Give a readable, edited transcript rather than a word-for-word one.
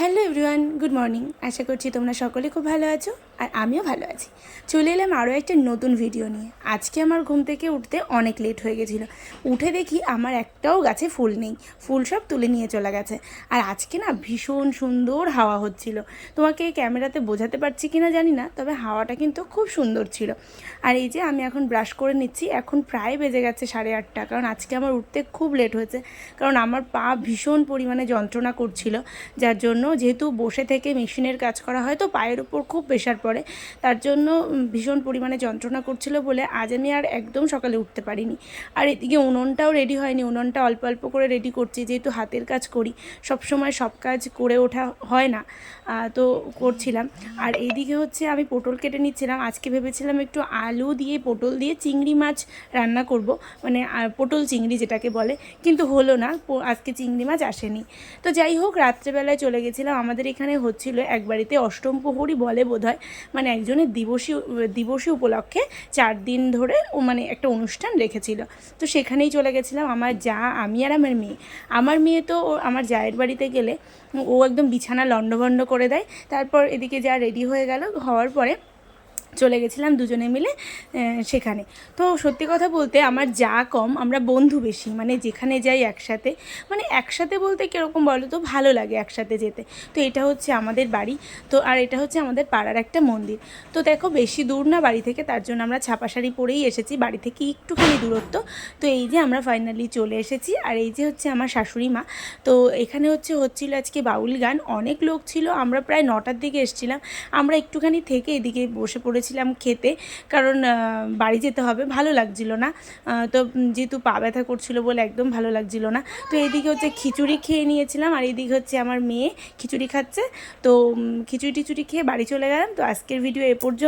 Hello everyone, good morning. আশা করছি তোমরা সকলে খুব ভালো আছো আর আমিও ভালো আছি। চলে এলাম আরও একটা নতুন ভিডিও নিয়ে। আজকে আমার ঘুম থেকে উঠতে অনেক লেট হয়ে গেছিলো। উঠে দেখি আমার একটাও গাছে ফুল নেই, ফুল সব তুলে নিয়ে চলে গেছে। আর আজকে না ভীষণ সুন্দর হাওয়া হচ্ছিল। তোমাকে ক্যামেরাতে বোঝাতে পারছি কিনা জানি না, তবে হাওয়াটা কিন্তু খুব সুন্দর ছিল। আর এই যে আমি এখন ব্রাশ করে নিচ্ছি, এখন প্রায় বেজে গেছে 8:30, কারণ আজকে আমার উঠতে খুব লেট হয়েছে। কারণ আমার পা ভীষণ পরিমাণে যন্ত্রণা করছিল, যার জন্য যেহেতু বসে থেকে মেশিনের কাজ করা হয় তো পায়ের উপর খুব প্রেশার পড়ে, তার জন্য ভীষণ পরিমাণে যন্ত্রণা করছিল বলে আজ আমি আর একদম সকালে উঠতে পারিনি। আর এদিকে উনুনটাও রেডি হয়নি, উনুনটা অল্প অল্প করে রেডি করছি, যেহেতু হাতের কাজ করি, সব সময় সব কাজ করে ওঠা হয় না, তো করছিলাম। আর এইদিকে হচ্ছে আমি পটল কেটে নিচ্ছিলাম। আজকে ভেবেছিলাম একটু আলু দিয়ে পটল দিয়ে চিংড়ি মাছ রান্না করব, মানে পটল চিংড়ি যেটাকে বলে, কিন্তু হলো না, আজকে চিংড়ি মাছ আসেনি। তো যাই হোক, রাত্রেবেলায় চলে গেছিলাম। আমাদের এখানে হচ্ছিল এক বাড়িতে অষ্টম প্রহরী বলে বোধহয়, মানে একজনের দিবসী উপলক্ষে 4 দিন ধরে মানে একটা অনুষ্ঠান রেখেছিল। তো সেখানেই চলে গেছিলাম, আমার যা, আমি আর আমার মেয়ে। আমার মেয়ে তো আমার জায়ের বাড়িতে গেলে ও একদম বিছানা লণ্ডভণ্ড করে দেয়। তারপর এদিকে যা রেডি হয়ে গেল, হওয়ার পরে চলে গেছিলাম দুজনে মিলে সেখানে। তো সত্যি কথা বলতে আমার যা কম, আমরা বন্ধু বেশি, মানে যেখানে যাই একসাথে, মানে একসাথে বলতে কীরকম বলো তো, ভালো লাগে একসাথে যেতে। তো এটা হচ্ছে আমাদের বাড়ি, তো আর এটা হচ্ছে আমাদের পাড়ার একটা মন্দির। তো দেখো বেশি দূর না বাড়ি থেকে, তার জন্য আমরা ছাপা শাড়ি পরেই এসেছি, বাড়ি থেকে একটুখানি দূরত্ব। তো এই যে আমরা ফাইনালি চলে এসেছি। আর এই যে হচ্ছে আমার শাশুড়ি মা। তো এখানে হচ্ছিল আজকে বাউল গান, অনেক লোক ছিল, আমরা প্রায় 9টার দিকে এসেছিলাম। আমরা একটুখানি থেকে এদিকে বসে পড়েছিলাম খেতে, কারণ বাড়ি যেতে হবে, ভালো লাগছিল না। তো যেহেতু পা ব্যথা করছিল বলে একদম ভালো লাগছিল না। তো এইদিকে হচ্ছে খিচুড়ি খেয়ে নিয়েছিলাম, আর এইদিকে হচ্ছে আমার মেয়ে খিচুড়ি খাচ্ছে। তো খিচুড়ি টিচুড়ি খেয়ে বাড়ি চলে গেলাম। তো আজকের ভিডিও এ পর্যন্ত।